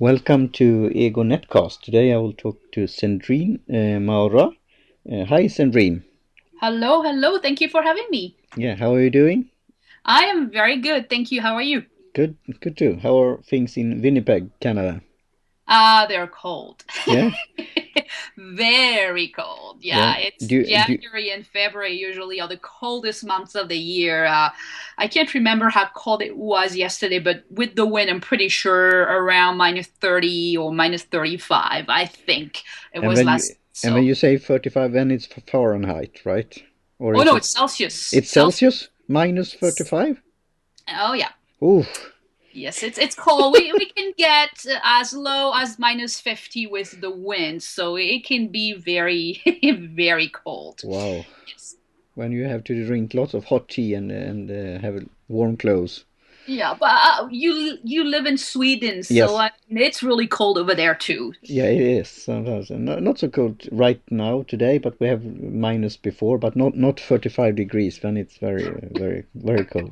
Welcome to Ego Netcast. Today I will talk to Cendrine Marrouat. Hi, Cendrine. Hello. Thank you for having me. Yeah, how are you doing? I am very good. Thank you. How are you? Good too. How are things in Winnipeg, Canada? They're cold. Yeah, Very cold. yeah. Yeah, it's Do January and February usually are the coldest months of the year. I can't remember how cold it was yesterday, but with the wind, I'm pretty sure around minus 30 or minus 35, I think it and was when you last. and when So, you say 35, then it's Fahrenheit, right? Or oh is no, it? it's Celsius. It's Celsius. Celsius minus 35. Oh yeah. Oof. Yes, it's cold. We can get as low as minus 50 with the wind, so it can be very very cold. Wow. Yes. When you have to drink lots of hot tea and have warm clothes. Yeah, but you live in Sweden, so Yes. it's really cold over there too. Yeah, it is sometimes. And not so cold right now today, but we have minus before, but not 35 degrees when it's very cold.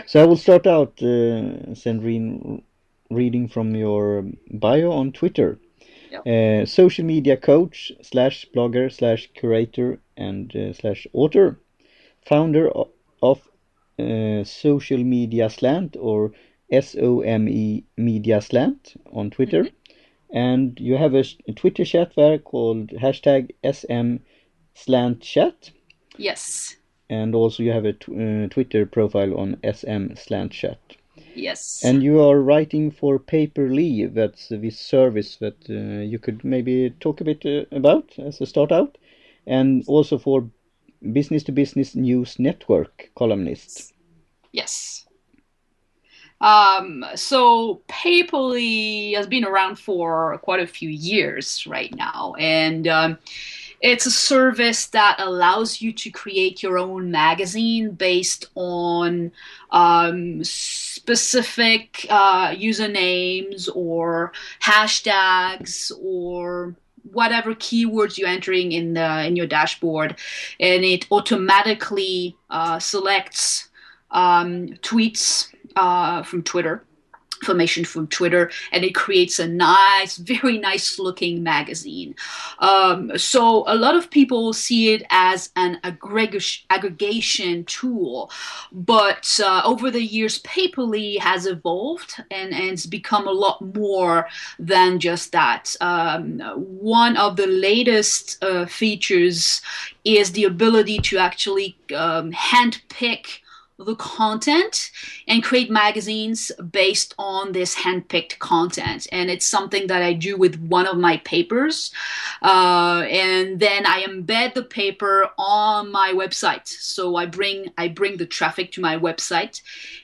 So I will start out, Sandrine, reading from your bio on Twitter. Yeah. Social media coach slash blogger slash curator and slash author, founder of Social Media Slant or SOME Media Slant on Twitter, Hmm. and you have a Twitter chat there called hashtag SM slant chat, Yes. and also you have a Twitter profile on SM slant chat. Yes. And you are writing for Paper.li, that's this service that you could maybe talk a bit about as a start out, and also for Business to Business News Network columnist. Yes. So Paperly has been around for quite a few years right now, and it's a service that allows you to create your own magazine based on specific usernames or hashtags or whatever keywords you're entering in your dashboard, and it automatically selects tweets from Twitter, information from Twitter, and it creates a nice, very nice looking magazine. So a lot of people see it as an aggregation tool, but over the years, Paperly has evolved and it's become a lot more than just that. One of the latest features is the ability to actually handpick the content and create magazines based on this handpicked content. And it's something that I do with one of my papers. And then I embed the paper on my website. So I bring the traffic to my website.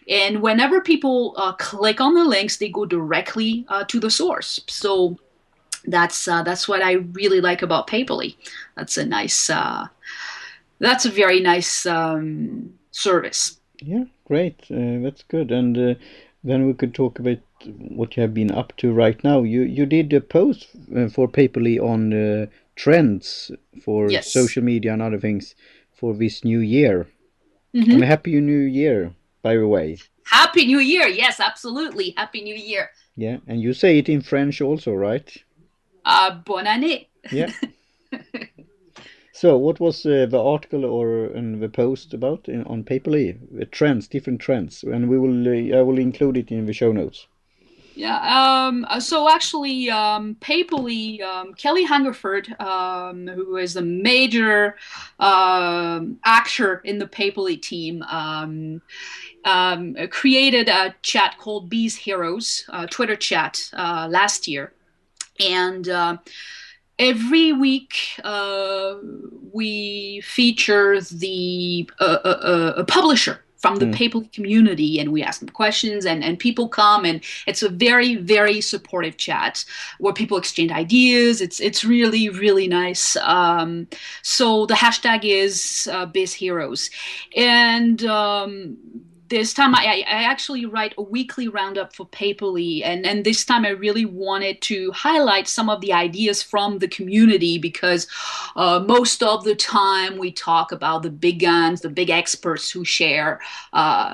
And whenever people click on the links, they go directly to the source. So that's what I really like about Paperly. That's a nice, that's a very nice service. Yeah, great. That's good. And then we could talk about what you have been up to right now. You did a post for Paperly on trends for Yes. social media and other things for this new year. And a Hmm. happy new year, by the way. Happy New Year. Yes, absolutely. Happy New Year. Yeah, and you say it in French also, right? Bonne année. Yeah. So, what was the article or the post about on Paperly? The trends, different trends, and we will I will include it in the show notes. Yeah. So actually, Paperly, Kelly Hungerford, who is a major actor in the Paperly team, created a chat called Bees Heroes, Twitter chat, last year, and every week we feature the a publisher from the Mm. PayPal community, and we ask them questions, and people come, and it's a very, very supportive chat where people exchange ideas. It's really, really nice. So the hashtag is Biz Heroes, and this time I actually write a weekly roundup for Paper.li, and this time I really wanted to highlight some of the ideas from the community, because most of the time we talk about the big guns, the big experts who share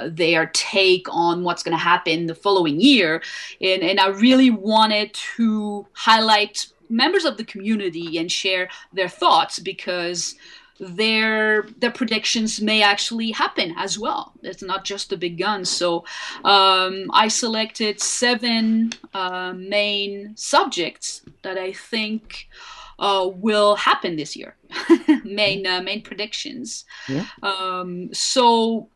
their take on what's going to happen the following year, and I really wanted to highlight members of the community and share their thoughts, because their predictions may actually happen as well. It's not just the big guns. So I selected 7 main subjects that I think will happen this year. main predictions. Yeah. So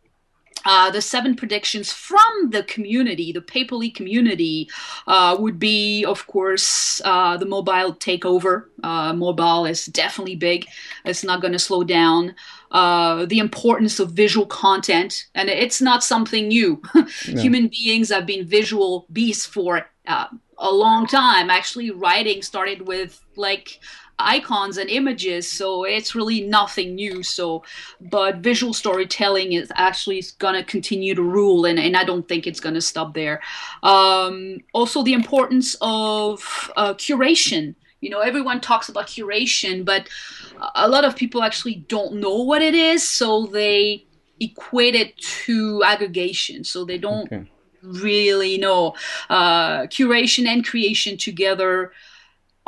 the 7 predictions from the community, the Paper.li community, would be, of course, the mobile takeover. Mobile is definitely big. It's not going to slow down. The importance of visual content, and it's not something new. Yeah. Human beings have been visual beasts for a long time. Actually, writing started with icons and images, so it's really nothing new. But visual storytelling is actually gonna continue to rule, and I don't think it's gonna stop there. Also, the importance of curation. Everyone talks about curation, but a lot of people actually don't know what it is, so they equate it to aggregation, so they don't really know. Curation and creation together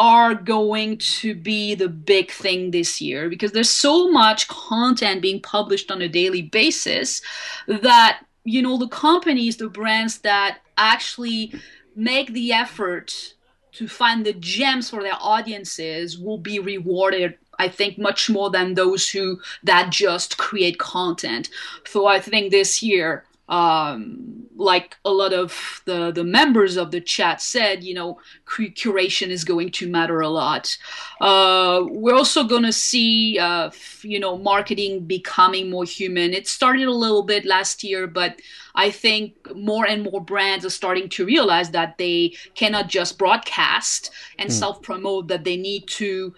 are going to be the big thing this year, because there's so much content being published on a daily basis that, the companies, the brands that actually make the effort to find the gems for their audiences will be rewarded, I think, much more than those that just create content. So I think this year, like a lot of the members of the chat said, curation is going to matter a lot. We're also going to see, marketing becoming more human. It started a little bit last year, but I think more and more brands are starting to realize that they cannot just broadcast and self-promote, that they need to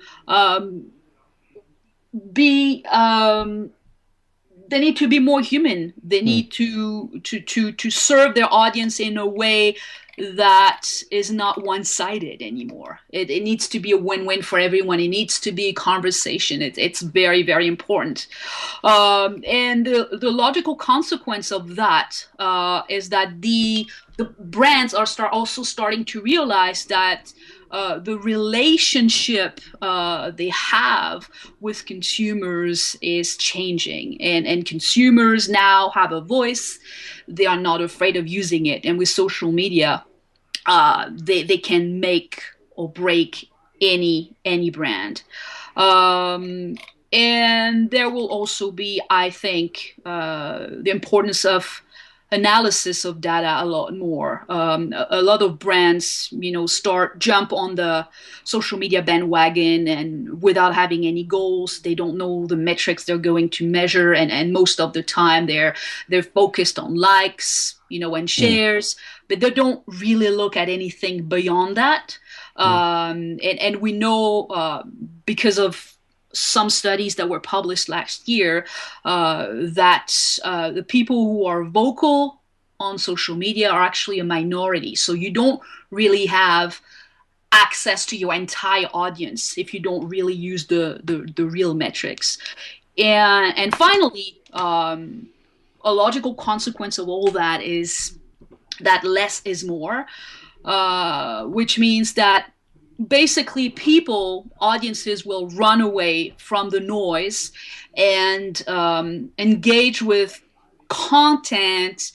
be more human. They need to serve their audience in a way that is not one-sided anymore. It needs to be a win-win for everyone. It needs to be a conversation. It's very, very important. And the logical consequence of that is that the brands are also starting to realize that the relationship they have with consumers is changing, and consumers now have a voice. They are not afraid of using it, and with social media, they can make or break any brand. And there will also be, I think, the importance of analysis of data a lot more. A lot of brands, jump on the social media bandwagon, and without having any goals, they don't know the metrics they're going to measure, and most of the time they're focused on likes, and shares, but they don't really look at anything beyond that. And we know, because of some studies that were published last year, that the people who are vocal on social media are actually a minority. So you don't really have access to your entire audience if you don't really use the real metrics. And finally, a logical consequence of all that is that less is more, which means that basically audiences will run away from the noise and engage with content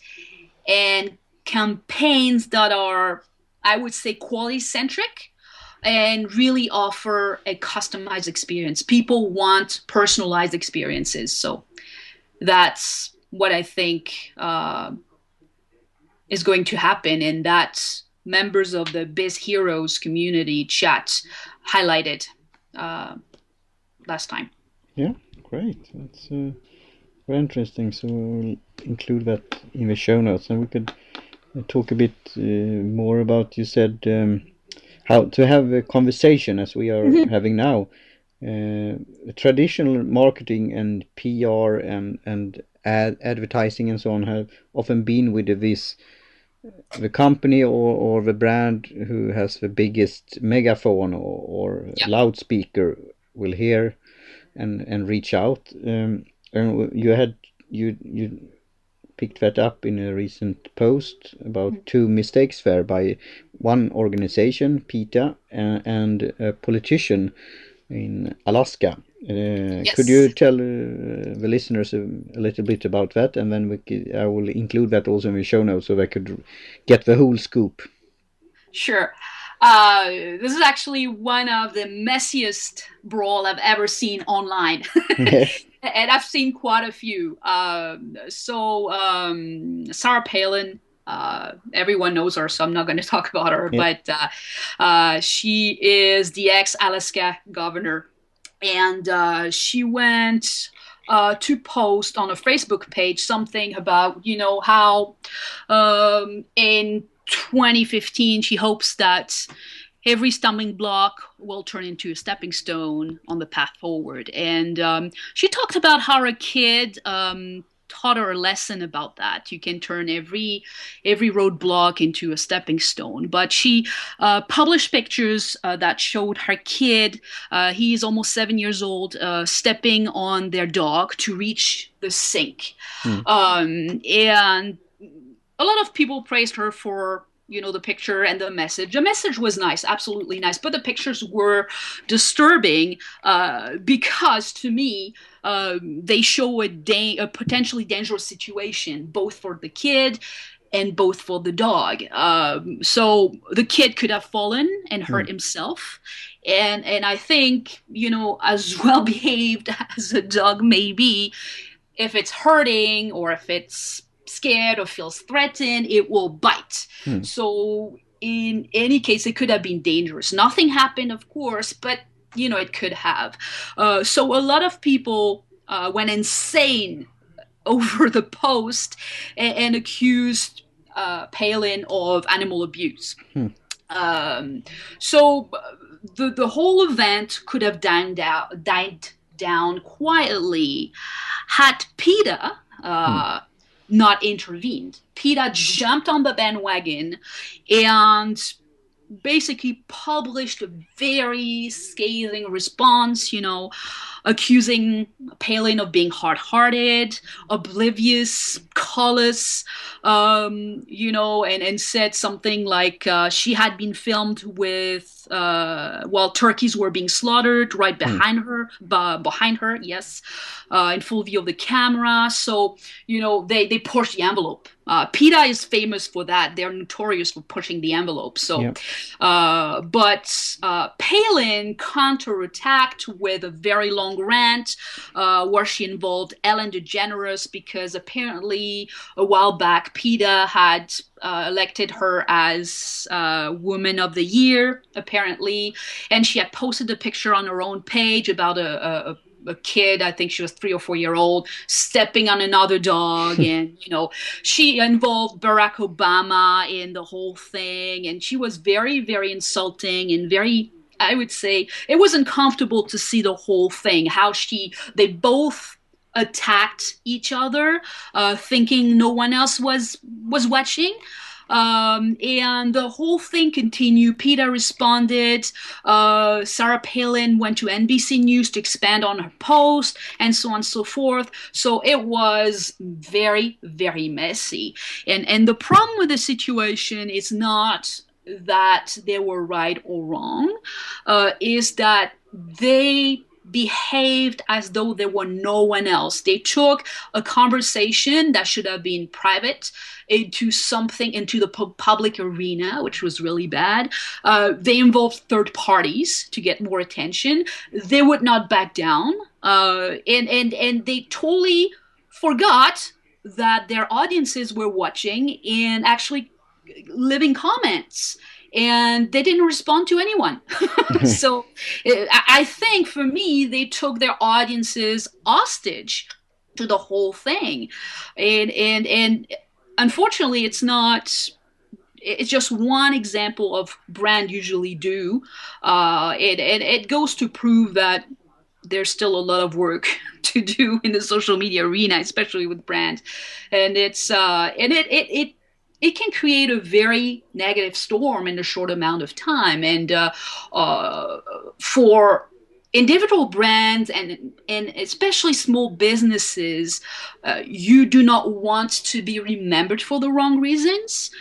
and campaigns that are, I would say, quality-centric and really offer a customized experience. People want personalized experiences. So that's what I think is going to happen, and that's members of the Biz Heroes community chat highlighted last time. Yeah, great. That's very interesting. So we'll include that in the show notes, and we could talk a bit more about, you said, how to have a conversation as we are having now. Traditional marketing and PR and advertising and so on have often been with the company or the brand who has the biggest megaphone or loudspeaker will hear and reach out. And you picked that up in a recent post about two mistakes there by one organization, PETA, and a politician in Alaska. Could you tell the listeners a little bit about that, and then I will include that also in the show notes so they could get the whole scoop. Sure. This is actually one of the messiest brawl I've ever seen online. And I've seen quite a few. Sarah Palin, everyone knows her, so I'm not going to talk about her, but she is the ex-Alaska governor. And she went to post on a Facebook page something about, how in 2015 she hopes that every stumbling block will turn into a stepping stone on the path forward. And she talked about how her kid taught her a lesson about that. You can turn every roadblock into a stepping stone. But she published pictures that showed her kid, he is almost 7 years old, stepping on their dog to reach the sink. And a lot of people praised her for the picture and the message. The message was nice, absolutely nice, but the pictures were disturbing because, to me, they show a potentially dangerous situation, both for the kid and both for the dog. So the kid could have fallen and hurt himself. And I think, as well behaved as a dog may be, if it's hurting or if it's scared or feels threatened, it will bite. So in any case, it could have been dangerous. Nothing happened, of course, but it could have. So a lot of people went insane over the post and accused Palin of animal abuse. So the whole event could have died down quietly had PETA not intervened. PETA jumped on the bandwagon and basically published a very scathing response, accusing Palin of being hard-hearted, oblivious, callous, and said something like she had been filmed with while turkeys were being slaughtered right behind her, yes, in full view of the camera. So, they pushed the envelope. PETA is famous for that. They're notorious for pushing the envelope. So, but Palin counterattacked with a very long rant where she involved Ellen DeGeneres because apparently a while back PETA had elected her as Woman of the Year, apparently, and she had posted a picture on her own page about a kid, I think she was 3 or 4 years old, stepping on another dog. And, she involved Barack Obama in the whole thing. And she was very, very insulting and very, I would say, it was uncomfortable to see the whole thing, how they both attacked each other, thinking no one else was watching. And the whole thing continued. PETA responded. Sarah Palin went to NBC News to expand on her post, and so on and so forth. So it was very, very messy. And the problem with the situation is not that they were right or wrong, is that they behaved as though there were no one else. They took a conversation that should have been private into the public arena, which was really bad. They involved third parties to get more attention. They would not back down. And they totally forgot that their audiences were watching and actually leaving comments. And they didn't respond to anyone. So I think for me, they took their audiences hostage to the whole thing. And unfortunately, it's just one example of brand usually do. It goes to prove that there's still a lot of work to do in the social media arena, especially with brands, and it can create a very negative storm in a short amount of time. And for individual brands and especially small businesses, you do not want to be remembered for the wrong reasons.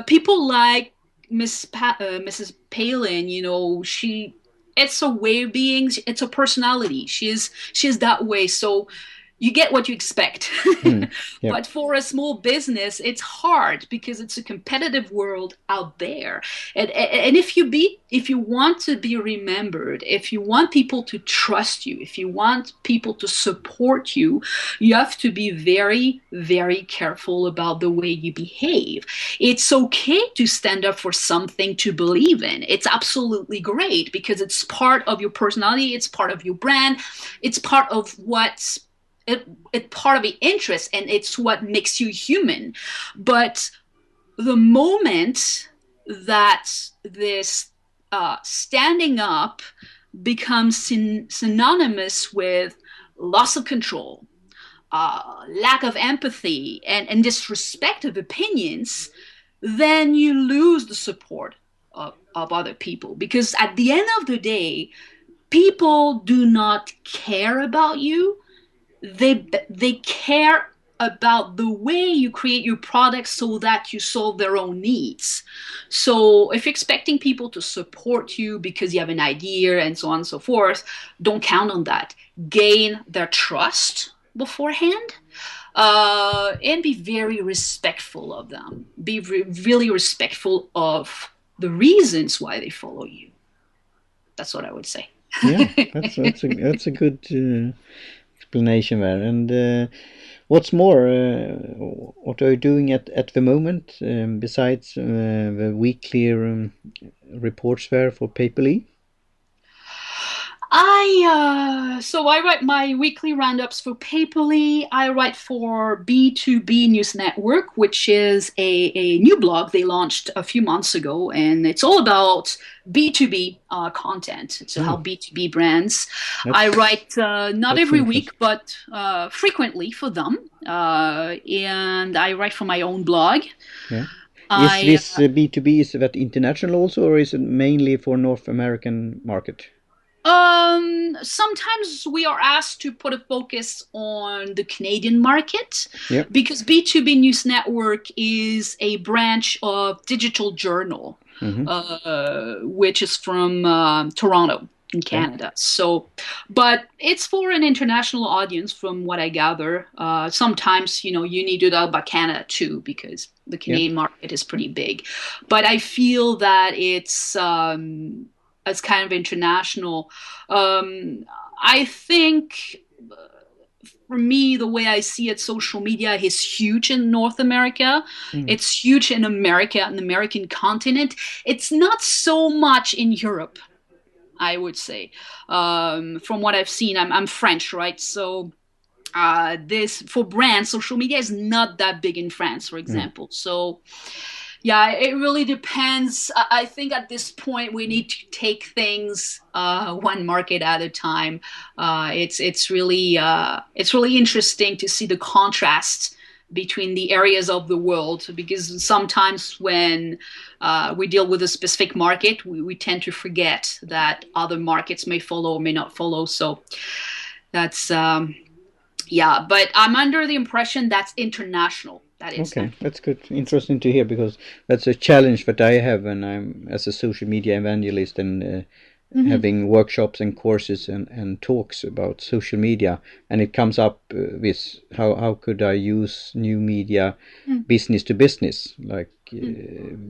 People like Mrs. Palin, it's a way of being, it's a personality. She's that way. So you get what you expect. Yep. But for a small business, it's hard because it's a competitive world out there. And if you want to be remembered, if you want people to trust you, if you want people to support you, you have to be very, very careful about the way you behave. It's okay to stand up for something to believe in. It's absolutely great because it's part of your personality, it's part of your brand, it's part of what's it's part of the interest, and it's what makes you human. But the moment that this standing up becomes synonymous with loss of control, lack of empathy, and disrespect of opinions, then you lose the support of other people. Because at the end of the day, people do not care about you. They care about the way you create your products so that you solve their own needs. So if you're expecting people to support you because you have an idea and so on and so forth, don't count on that. Gain their trust beforehand, and be very respectful of them. Be really respectful of the reasons why they follow you. That's what I would say. Yeah, that's a good explanation there. And what's more, what are you doing at the moment besides the weekly reports there for Paper.li? So I write my weekly roundups for Paper.li. I write for B2B News Network, which is a new blog they launched a few months ago, and it's all about B2B content. So how B2B brands. I write not every week, but frequently for them, and I write for my own blog. Yeah. Is this B2B, is that international also, or is it mainly for North American market? Sometimes we are asked to put a focus on the Canadian market, yep, because B2B News Network is a branch of Digital Journal, which is from Toronto in Canada. So, but it's for an international audience from what I gather. Sometimes, you need to talk about Canada too, because the Canadian market is pretty big. But I feel that it's kind of international. I think for me, the way I see it, social media is huge in North America. It's huge in America and the American continent. It's not so much in Europe, I would say. From what I've seen, I'm French, right? So this, for brands, social media is not that big in France, for example. So yeah, it really depends. I think at this point we need to take things one market at a time. It's really interesting to see the contrast between the areas of the world, because sometimes when we deal with a specific market, we tend to forget that other markets may follow or may not follow. So that's but I'm under the impression that's international. That is. Okay, that's good. Interesting to hear, because that's a challenge that I have when I'm as a social media evangelist and having workshops and courses and talks about social media, and it comes up with how could I use new media business to business, like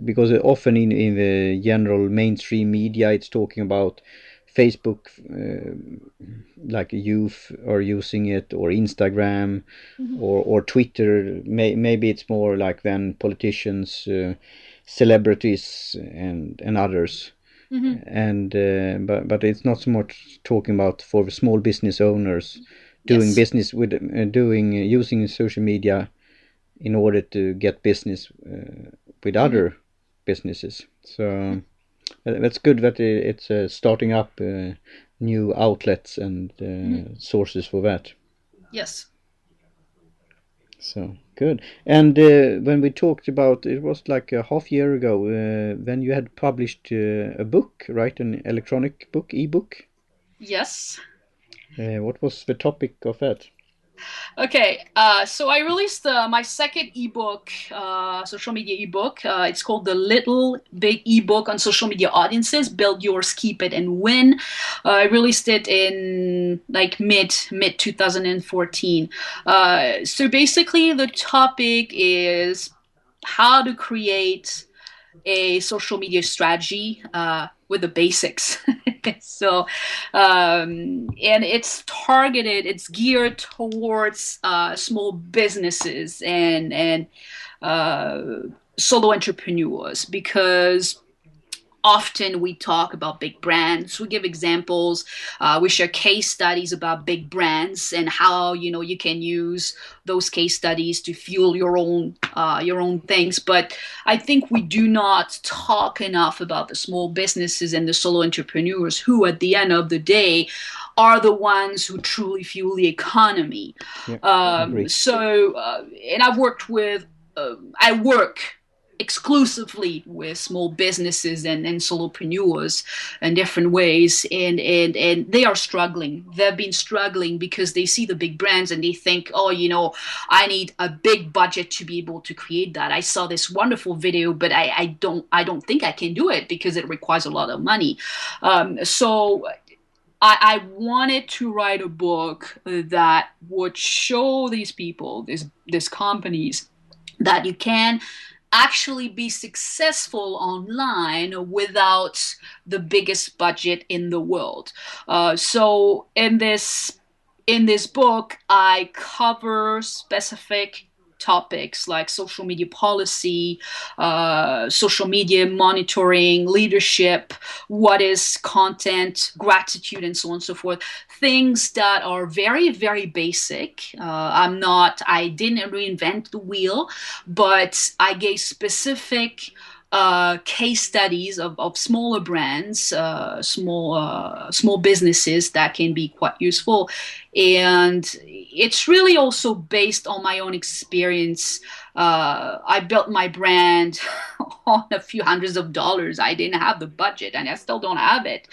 because often in the general mainstream media it's talking about Facebook, like youth are using it, or Instagram, or Twitter. Maybe it's more like then politicians, celebrities, and others. And but it's not so much talking about for the small business owners doing business with using social media in order to get business with other businesses. So that's good that it's starting up new outlets and sources for that. Yes. So good. And when we talked about, it was like a half year ago, when you had published a book, right? An electronic book, ebook. Yes. What was the topic of that? Okay, so I released my second ebook, social media ebook. It's called The Little Big Ebook on Social Media Audiences: Build Yours, Keep It, and Win. I released it in like mid 2014. So basically, the topic is how to create a social media strategy with the basics. So, and it's geared towards small businesses and solo entrepreneurs, because often we talk about big brands, we give examples, we share case studies about big brands and how you can use those case studies to fuel your own things. But I think we do not talk enough about the small businesses and the solo entrepreneurs, who at the end of the day are the ones who truly fuel the economy. Yeah, And I work exclusively with small businesses and solopreneurs in different ways, and they are struggling. They've been struggling because they see the big brands and they think, oh, I need a big budget to be able to create that. I saw this wonderful video, but I don't think I can do it because it requires a lot of money. So I wanted to write a book that would show these people, these companies, that you can actually be successful online without the biggest budget in the world. So in this book, I cover specific topics like social media policy, social media monitoring, leadership, what is content, gratitude, and so on and so forth. Things that are very, very basic. I didn't reinvent the wheel, but I gave specific case studies of smaller brands, small businesses that can be quite useful. And it's really also based on my own experience. I built my brand on a few hundreds of dollars. I didn't have the budget, and I still don't have it.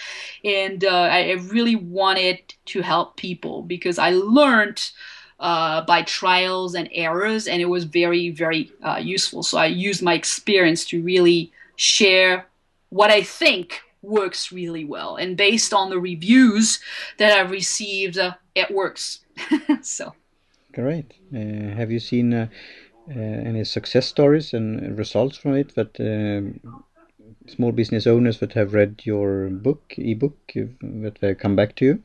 And I really wanted to help people because I learned by trials and errors, and it was very, very useful. So I used my experience to really share what I think works really well. And based on the reviews that I've received, it works. So. Great. Have you seen any success stories and results from it that small business owners that have read your ebook, that they come back to you?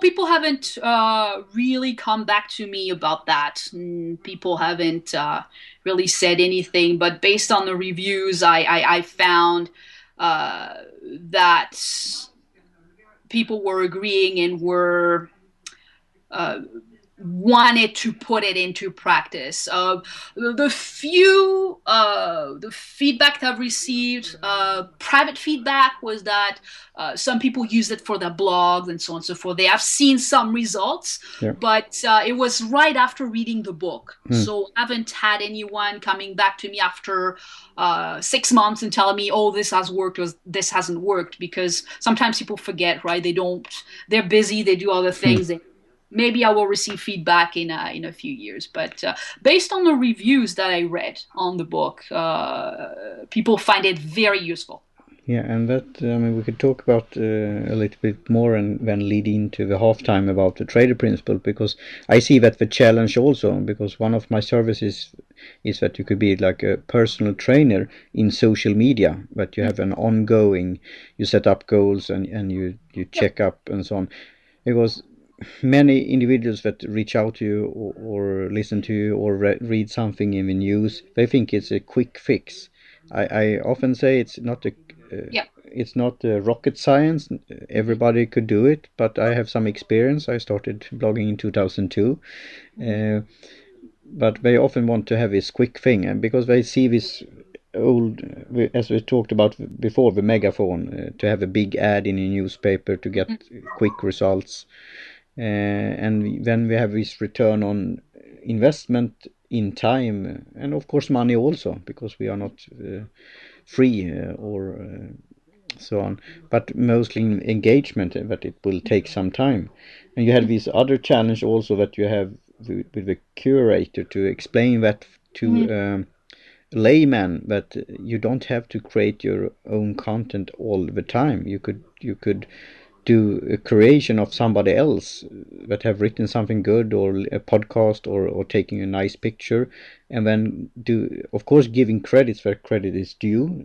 People haven't really come back to me about that. People haven't really said anything, but based on the reviews, I found that people were agreeing and were wanted to put it into practice. The feedback that I've received, private feedback, was that some people use it for their blogs and so on and so forth. They have seen some results, but it was right after reading the book. So I haven't had anyone coming back to me after 6 months and telling me, oh, this has worked or this hasn't worked, because sometimes people forget, right? They're busy, they do other things. Maybe I will receive feedback in a few years. But based on the reviews that I read on the book, people find it very useful. Yeah, and that, we could talk about a little bit more and then lead into the halftime about the trader principle, because I see that the challenge also, because one of my services is that you could be like a personal trainer in social media, but you have an ongoing, you set up goals and you check up and so on. Because many individuals that reach out to you or listen to you or read something in the news, they think it's a quick fix. I often say it's not rocket science. Everybody could do it, but I have some experience. I started blogging in 2002. But they often want to have this quick thing, and because they see this old, as we talked about before, the megaphone, to have a big ad in a newspaper to get quick results. And then we have this return on investment in time and of course money also, because we are not free or so on, but mostly engagement, that it will take some time. And you have this other challenge also, that you have with the curator to explain that to layman, that you don't have to create your own content all the time. You could do a creation of somebody else that have written something good, or a podcast, or taking a nice picture, and then do, of course, giving credits where credit is due,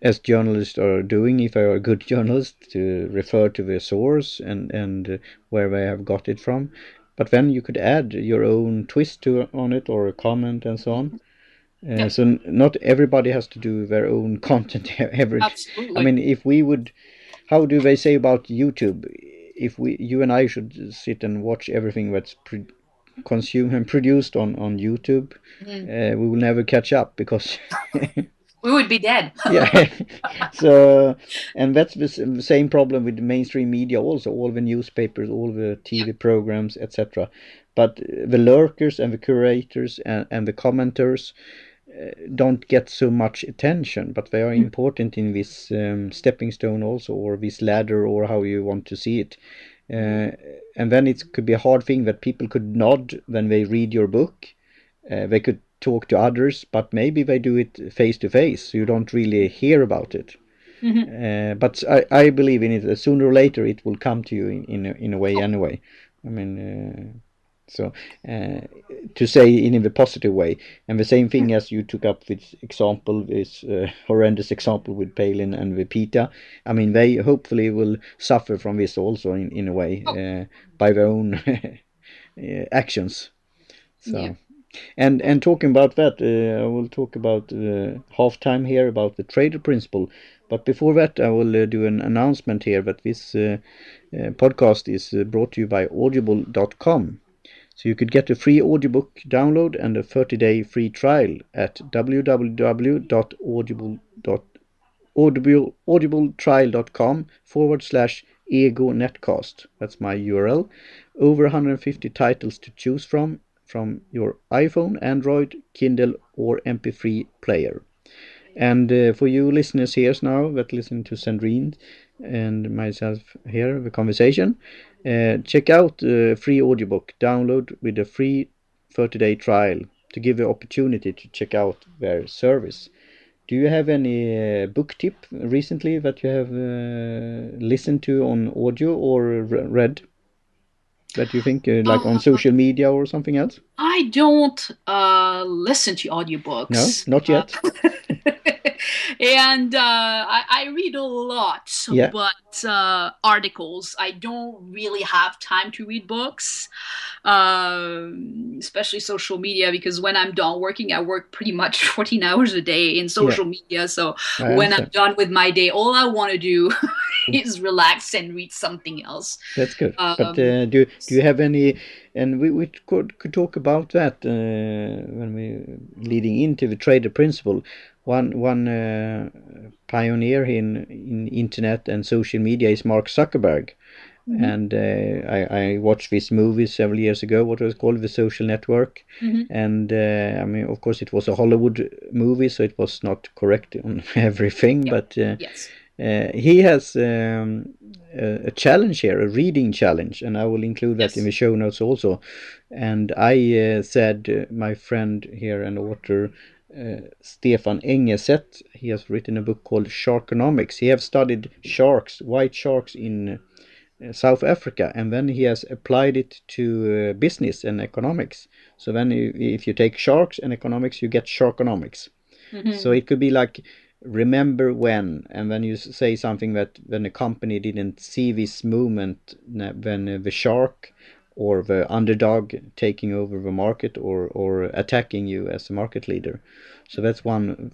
as journalists are doing, if they are a good journalist, to refer to the source and where they have got it from. But then you could add your own twist on it, or a comment and so on. So not everybody has to do their own content every. Absolutely. I mean, if we would, how do they say about YouTube? If you and I should sit and watch everything that's consumed and produced on YouTube, we will never catch up, because we would be dead. Yeah. So, and that's the same problem with the mainstream media also, all the newspapers, all the TV programs, etc. But the lurkers and the curators and the commenters don't get so much attention, but they are important in this stepping stone also, or this ladder, or how you want to see it. And then it could be a hard thing that people could nod when they read your book. They could talk to others, but maybe they do it face to face, so you don't really hear about it. But I believe in it. Sooner or later it will come to you in a way anyway. I mean, so to say in a positive way. And the same thing as you took up with example, this horrendous example with Palin and with PETA. I mean, they hopefully will suffer from this also in a way, by their own actions. So, and talking about that, I will talk about halftime here about the trader principle. But before that, I will do an announcement here that this podcast is brought to you by audible.com. So you could get a free audiobook download and a 30-day free trial at www.audibletrial.com/ego-netcast. That's my URL. Over 150 titles to choose from your iPhone, Android, Kindle, or MP3 player. And for you listeners here now that listen to Cendrine and myself here, the conversation, check out the free audiobook download with a free 30-day trial to give the opportunity to check out their service. Do you have any book tip recently that you have listened to on audio or read that you think like on social media or something else? I don't listen to audiobooks. No, not yet. And I read a lot, but articles. I don't really have time to read books, especially social media, because when I'm done working, I work pretty much 14 hours a day in social media. So when I'm done with my day, all I want to do is relax and read something else. That's good. But do you have any? And we could talk about that when we leading into the trader principle. One pioneer in internet and social media is Mark Zuckerberg. And I watched this movie several years ago, what was called The Social Network. And I mean, of course, it was a Hollywood movie, so it was not correct on everything. But he has a challenge here, a reading challenge, and I will include that in the show notes also. And I said, my friend here and author, Stefan Engeseth, he has written a book called Sharkonomics. He has studied sharks, white sharks in South Africa, and then he has applied it to business and economics. So then if you take sharks and economics, you get Sharkonomics. So it could be like, remember when, and then you say something that when a company didn't see this movement, when the shark or the underdog taking over the market or attacking you as a market leader. So that's one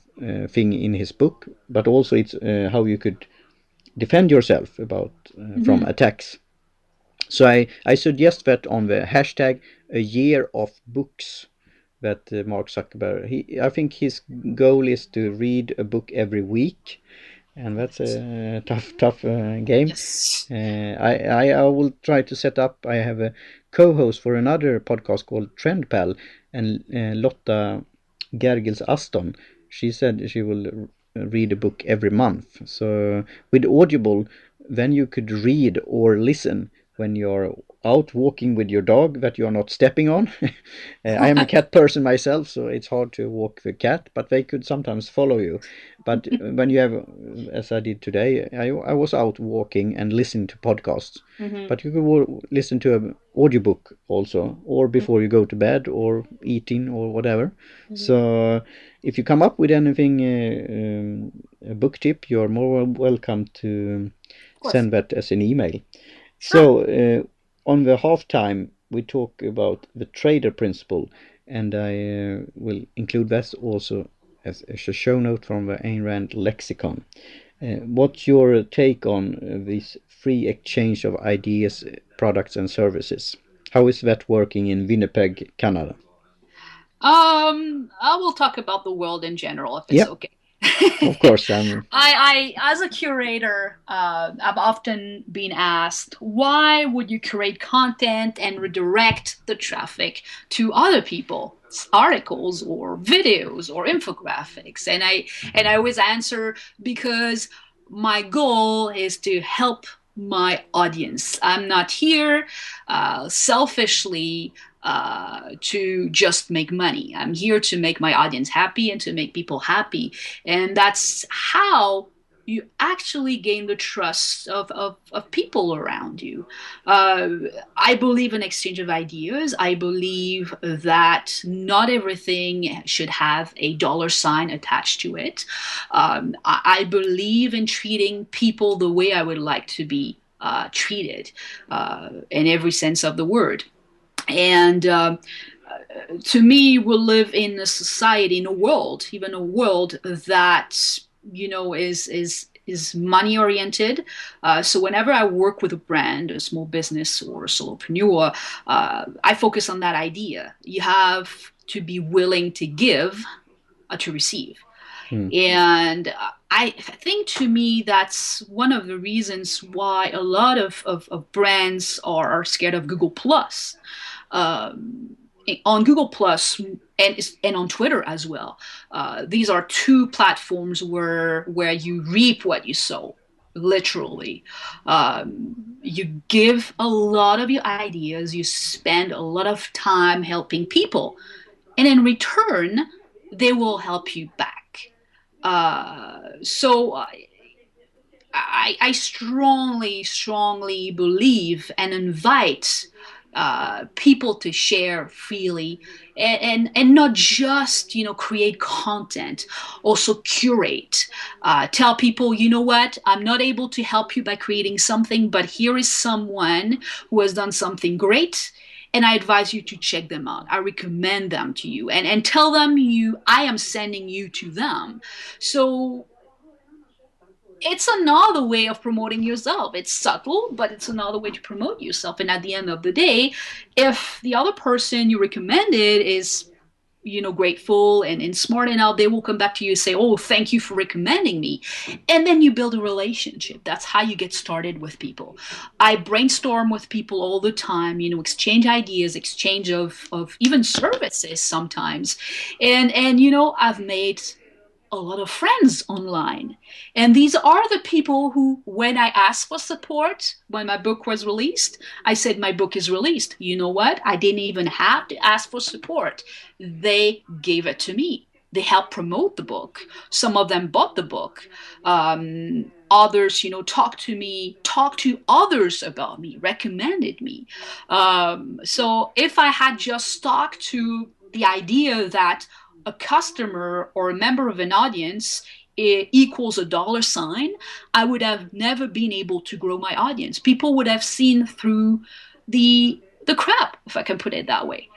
thing in his book, but also it's how you could defend yourself about from attacks. So I suggest that on the hashtag a year of books, that Mark Zuckerberg, I think his goal is to read a book every week, and that's a tough game. Yes. I will try to set up. I have a co-host for another podcast called Trend Pal, and Lotta Gergels Aston. She said she will read a book every month. So with Audible, then you could read or listen when you're out walking with your dog that you're not stepping on. I am a cat person myself, so it's hard to walk the cat, but they could sometimes follow you. But when you have, as I did today, I was out walking and listening to podcasts. Mm-hmm. But you could listen to an audiobook also, or before you go to bed, or eating, or whatever. Mm-hmm. So if you come up with anything, a book tip, you're more welcome to send that as an email. Sure. So on the halftime, we talk about the trader principle, and I will include that also as a show note from the Ayn Rand lexicon. What's your take on this free exchange of ideas, products, and services? How is that working in Winnipeg, Canada? I will talk about the world in general, if it's okay. Of course. I, as a curator, I've often been asked, why would you curate content and redirect the traffic to other people's articles or videos or infographics? And I always answer, because my goal is to help my audience. I'm not here selfishly to just make money. I'm here to make my audience happy and to make people happy. And that's how you actually gain the trust of people around you. I believe in exchange of ideas. I believe that not everything should have a $sign attached to it. I believe in treating people the way I would like to be treated in every sense of the word. And to me, we live in a society, in a world, even a world that, you know, is money oriented. So whenever I work with a brand, a small business, or a solopreneur, I focus on that idea. You have to be willing to give to receive. And I think, to me, that's one of the reasons why a lot of brands are scared of Google Plus. On Google Plus and on Twitter as well. These are two platforms where you reap what you sow, literally. You give a lot of your ideas, you spend a lot of time helping people, and in return, they will help you back. So I strongly believe and invite people to share freely, and not just, you know, create content, also curate. Tell people, you know what, I'm not able to help you by creating something, but here is someone who has done something great, and I advise you to check them out. I recommend them to you, and tell them I am sending you to them. So it's another way of promoting yourself. It's subtle, but it's another way to promote yourself. And at the end of the day, if the other person you recommended is, you know, grateful and smart enough, they will come back to you and say, oh, thank you for recommending me. And then you build a relationship. That's how you get started with people. I brainstorm with people all the time, you know, exchange ideas, exchange of even services sometimes. And you know, I've made a lot of friends online. And these are the people who, when I asked for support, when my book was released, I said, my book is released. You know what? I didn't even have to ask for support. They gave it to me. They helped promote the book. Some of them bought the book. Others, you know, talked to others about me, recommended me. So if I had just stuck to the idea that a customer or a member of an audience equals a $sign, I would have never been able to grow my audience. People would have seen through the crap, if I can put it that way.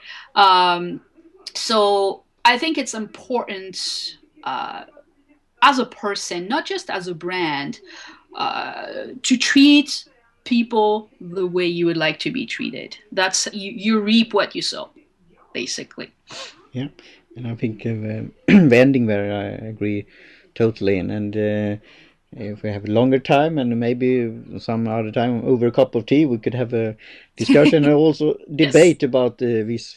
So I think it's important as a person, not just as a brand, to treat people the way you would like to be treated. That's you reap what you sow, basically. Yeah, and I think the ending there, I agree totally. And if we have longer time and maybe some other time over a cup of tea, we could have a discussion and also Yes. debate about these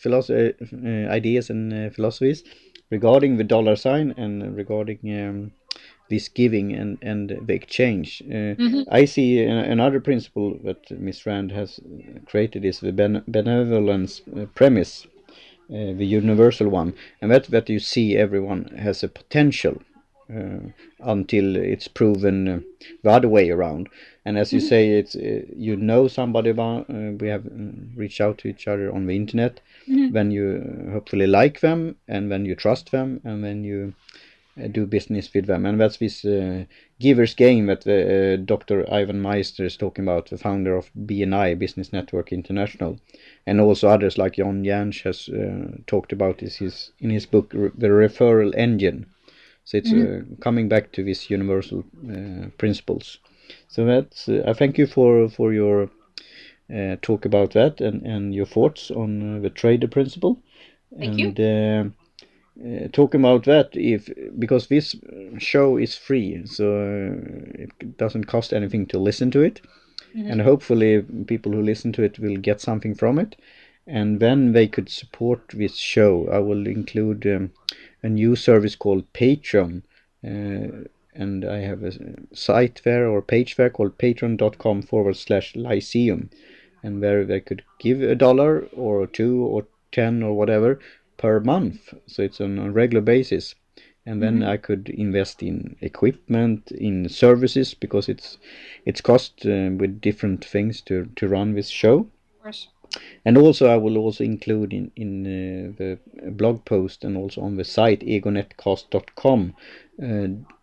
ideas and philosophies regarding the dollar sign and regarding this giving and the exchange. Hmm. I see another principle that Miss Rand has created is the benevolence premise, the universal one, and that you see everyone has a potential until it's proven the other way around. And as you Hmm. say, it's you know somebody about, we have reached out to each other on the internet, Hmm. when you hopefully like them and when you trust them and when you do business with them. And that's this giver's game that Dr. Ivan Meister is talking about, the founder of BNI, Business Network International, and also others like John Jansch has talked about this in his book, The Referral Engine. So it's Hmm. coming back to these universal principles. So that's I thank you for your talk about that and your thoughts on the trader principle. Thank you. And talking about that, if because this show is free, so it doesn't cost anything to listen to it, Hmm. and hopefully people who listen to it will get something from it, and then they could support this show. I will include a new service called Patreon, and I have a site there or page there called patreon.com/Lyceum, and where they could give $1 or two or 10 or whatever per month. So it's on a regular basis. And then Hmm. I could invest in equipment, in services, because it's cost with different things to run this show. Of course. And also I will also include in the blog post and also on the site egonetcast.com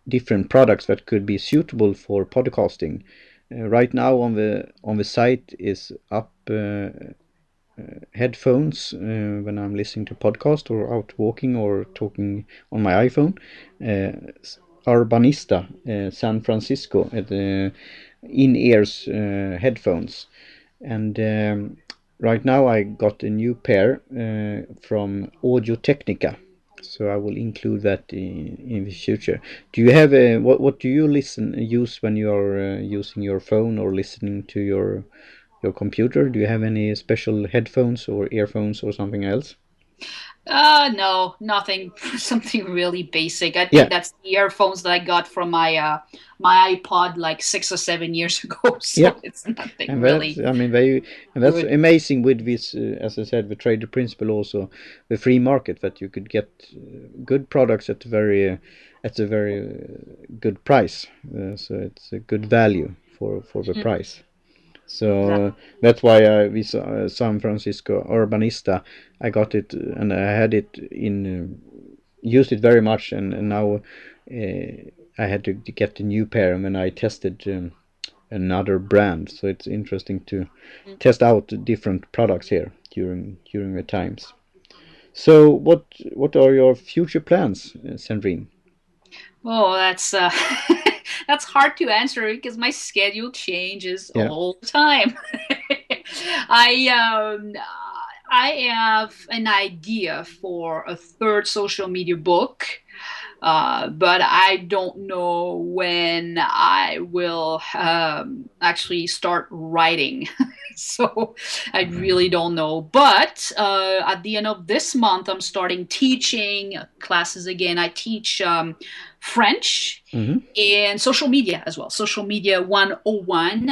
different products that could be suitable for podcasting. Right now on the site is up headphones when I'm listening to podcast or out walking or talking on my iPhone. Urbanista, San Francisco, in-ears headphones. And right now I got a new pair from Audio Technica. So I will include that in the future. Do you have what do you use when you are using your phone or listening to your computer? Do you have any special headphones or earphones or something else? No, nothing. Something really basic. I Yeah, think that's the earphones that I got from my iPod like 6 or 7 years ago. yeah. So it's nothing And that's, really I mean, and that's good. amazing with this, as I said, the trader principle also, the free market, that you could get good products at a very good price. So it's a good value for the Mhm. price. Exactly. So that's why this San Francisco Urbanista, I got it and I had it used it very much, and now I had to get a new pair when I tested another brand. So it's interesting to test out different products here during the times. So what are your future plans, Sandrine? Oh, that's that's hard to answer because my schedule changes Yeah. all the time. I um I have an idea for a third social media book, but I don't know when I will actually start writing. So I really don't know. But at the end of this month, I'm starting teaching classes again. I teach French Mm-hmm. and social media as well. Social media 101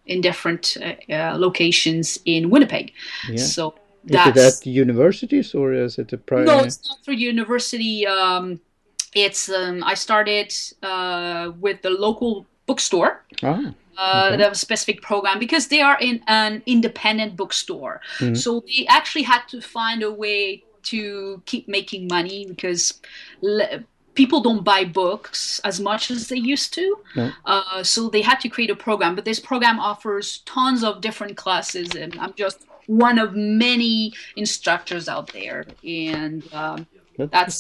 in different locations in Winnipeg. Yeah. So Is it at that's universities or is it a no, pri? it's not through university. It's I started with the local bookstore. Ah, They okay. have a specific program because they are in an independent bookstore. Mm. So they actually had to find a way to keep making money because people don't buy books as much as they used to. No. So they had to create a program. But this program offers tons of different classes, and I'm just one of many instructors out there. And That's that's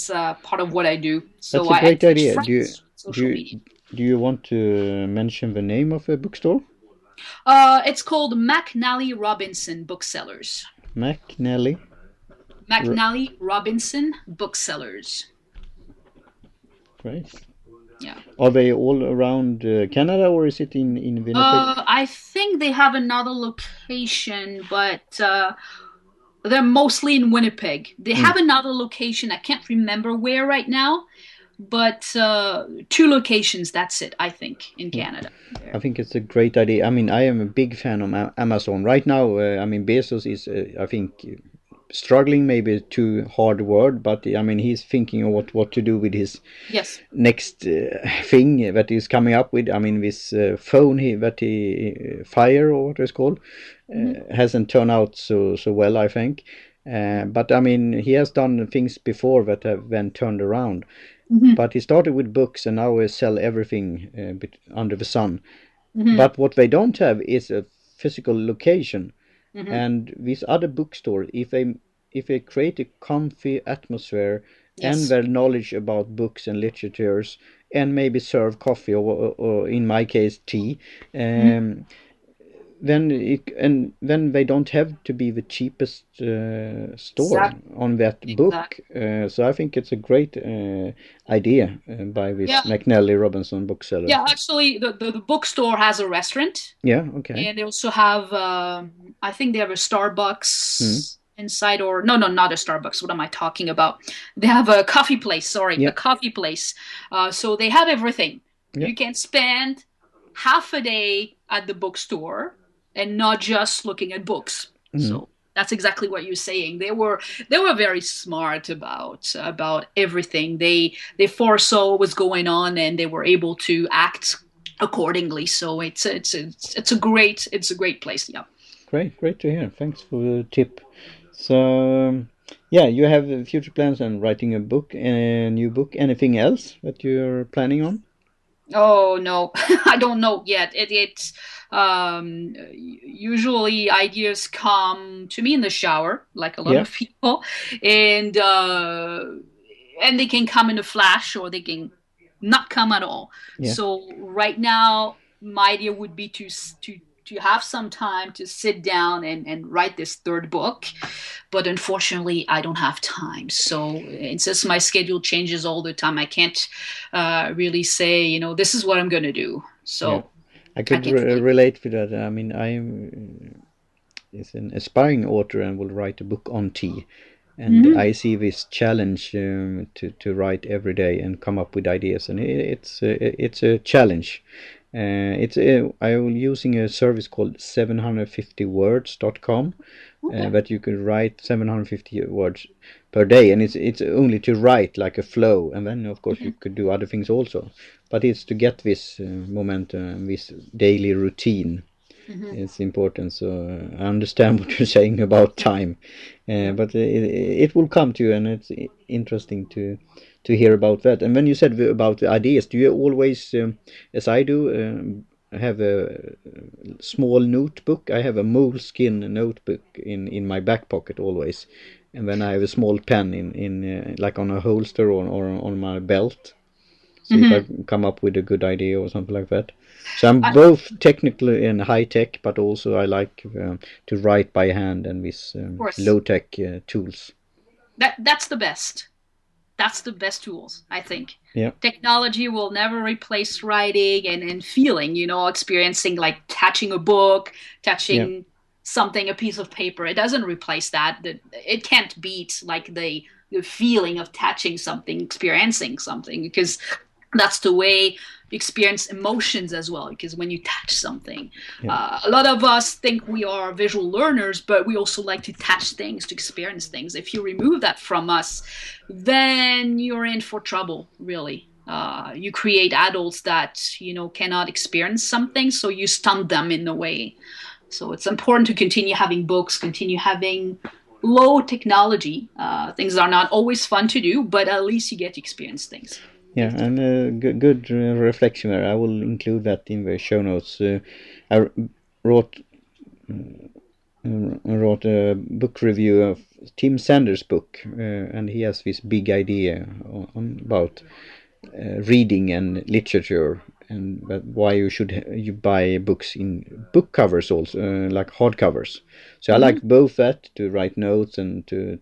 part of what I do. that's So a I great teach idea. French Do social media. you do you want to mention the name of a bookstore? It's called McNally Robinson Booksellers. McNally McNally Robinson Booksellers. Great. Yeah. Are they all around Canada, or is it in Winnipeg? I think they have another location, but they're mostly in Winnipeg. They have another location. I can't remember where right now, but 2 locations, that's it, I think, in Canada. I think it's a great idea. I mean, I am a big fan of Amazon. Right now, I mean, Bezos is, I think, struggling, maybe too hard word, but I mean, he's thinking of what to do with his next thing that he's coming up with. I mean, this phone that he Fire, or what it's called, hasn't turned out so well, I think. But I mean, he has done things before that have been turned around. But he started with books, and now he sell everything under the sun. But what they don't have is a physical location. And these other bookstores, if they create a comfy atmosphere and their knowledge about books and literatures, and maybe serve coffee or in my case tea, then they don't have to be the cheapest store on that book. So I think it's a great idea by this McNally Robinson bookseller. Yeah, actually, the bookstore has a restaurant. Yeah, okay. And they also have, I think they have a Starbucks inside, or no, not a Starbucks. What am I talking about? They have a coffee place. A coffee place. So they have everything. You can spend half a day at the bookstore and not just looking at books. So that's exactly what you're saying. They were very smart about everything. They foresaw what was going on, and they were able to act accordingly. So it's a great place. Yeah. Great to hear. Thanks for the tip. So you have future plans on writing a new book. Anything else that you're planning on? Oh no, I don't know yet. It's usually ideas come to me in the shower, like a lot of people, and they can come in a flash, or they can not come at all. So right now, my idea would be to have some time to sit down and write this 3rd book, but unfortunately I don't have time. So since my schedule changes all the time, I can't really say, this is what I'm going to do. So I could relate to that. I mean, I am an aspiring author and will write a book on tea. And I see this challenge to write every day and come up with ideas, and it's a challenge. I will using a service called 750words.com that you could write 750 words per day, and it's only to write like a flow, and then of course you could do other things also, but it's to get this momentum, this daily routine. It's important. So I understand what you're saying about time, but it will come to you, and it's interesting to hear about that. And when you said about the ideas, do you always, as I do, have a small notebook? I have a Moleskine notebook in my back pocket always, and then I have a small pen in like on a holster or on my belt. So if I come up with a good idea or something like that. So I'm both technically and high tech, but also I like to write by hand and with low tech tools. That's the best. That's the best tools, I think. Yeah. Technology will never replace writing and feeling, experiencing, like touching a book, touching something, a piece of paper. It doesn't replace that. It can't beat like the feeling of touching something, experiencing something, because that's the way you experience emotions as well. Because when you touch something, a lot of us think we are visual learners, but we also like to touch things, to experience things. If you remove that from us, then you're in for trouble, really. You create adults that, cannot experience something, so you stunt them in a way. So it's important to continue having books, continue having low technology. Things are not always fun to do, but at least you get to experience things. Yeah, and good reflection there. I will include that in the show notes. I wrote a book review of Tim Sanders' book, and he has this big idea about reading and literature but why you buy books in book covers also, like hardcovers. So I like both that, to write notes and to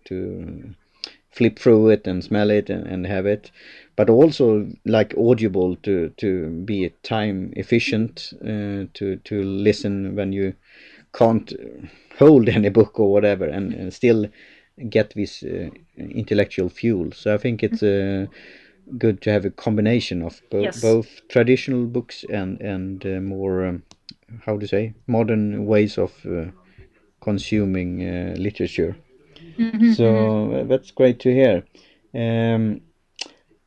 flip through it and smell it and have it, but also like Audible to be time efficient, to listen when you can't hold any book or whatever, and still get this intellectual fuel. So I think it's good to have a combination of both traditional books and more how to say, modern ways of consuming literature. So that's great to hear.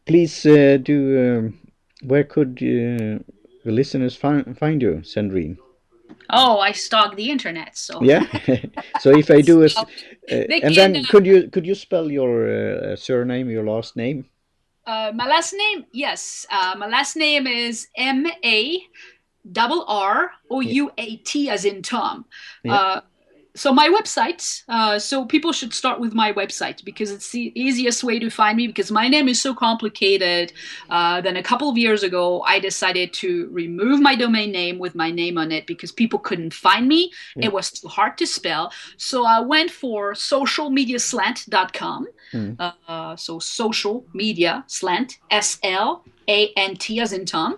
Please where could the listeners find you, Cendrine? Oh, I stalk the internet, so Yeah. So if I do they and can. then could you spell your surname, your last name? My last name, yes. My last name is Marrouat, as in Tom. Yeah. So my website, so people should start with my website because it's the easiest way to find me, because my name is so complicated. Then a couple of years ago, I decided to remove my domain name with my name on it because people couldn't find me. Yeah. It was too hard to spell. So I went for socialmediaslant.com. So social media slant, SLANT as in Tom,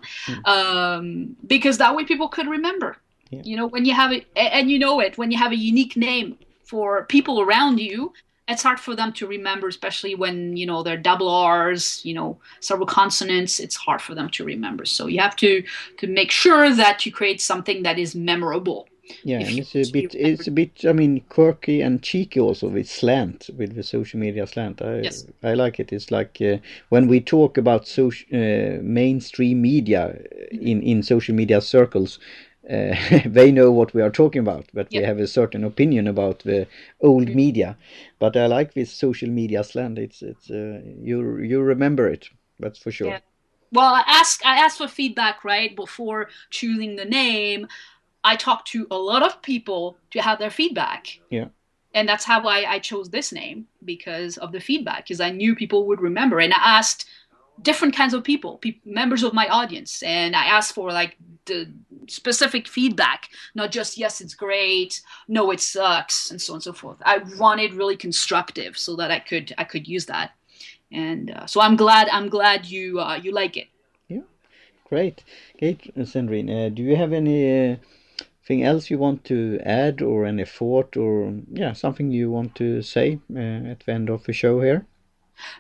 because that way people could remember. Yeah. You know, when you have it, and you know it, when you have a unique name for people around you, it's hard for them to remember, especially when, you know, they're double R's, you know, several consonants. It's hard for them to remember. So you have to make sure that you create something that is memorable. Yeah, and it's a bit, I mean, quirky and cheeky also with slant, with the social media slant. I like it. It's like when we talk about mainstream media in social media circles, they know what we are talking about, but we have a certain opinion about the old media. But I like this social media slant. It's you remember it. That's for sure. Yeah. Well, I asked for feedback right before choosing the name. I talked to a lot of people to have their feedback. Yeah. And that's how I chose this name, because of the feedback, because I knew people would remember. And I asked different kinds of people, members of my audience, and I asked for like the specific feedback, not just yes, it's great, no, it sucks, and so on and so forth. I wanted really constructive so that I could use that. And so I'm glad you like it. Yeah, great, Cendrine. Do you have any thing else you want to add, or any thought, or something you want to say at the end of the show here?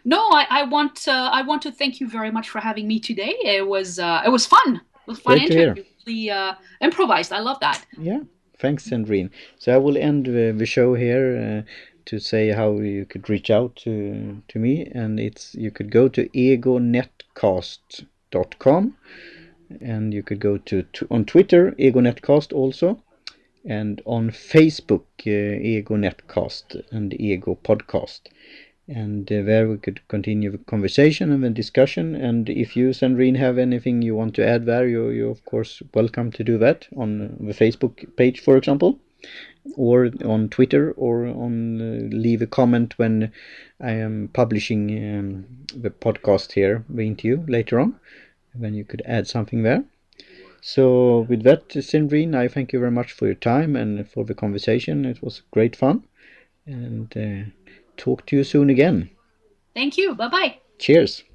No, I want to thank you very much for having me today. It was fun. It was a fun Great to hear. interview. Really improvised. I love that. Yeah, thanks, Cendrine. So I will end the show here to say how you could reach out to me, and you could go to egonetcast.com, and you could go to on Twitter egonetcast also, and on Facebook egonetcast and ego podcast. And there we could continue the conversation and the discussion. And if you, Cendrine, have anything you want to add there, you're of course welcome to do that on the Facebook page, for example, or on Twitter, or on leave a comment when I am publishing the podcast here, the interview later on. Then you could add something there. So with that, Cendrine, I thank you very much for your time and for the conversation. It was great fun. And talk to you soon again. Thank you. Bye-bye. Cheers.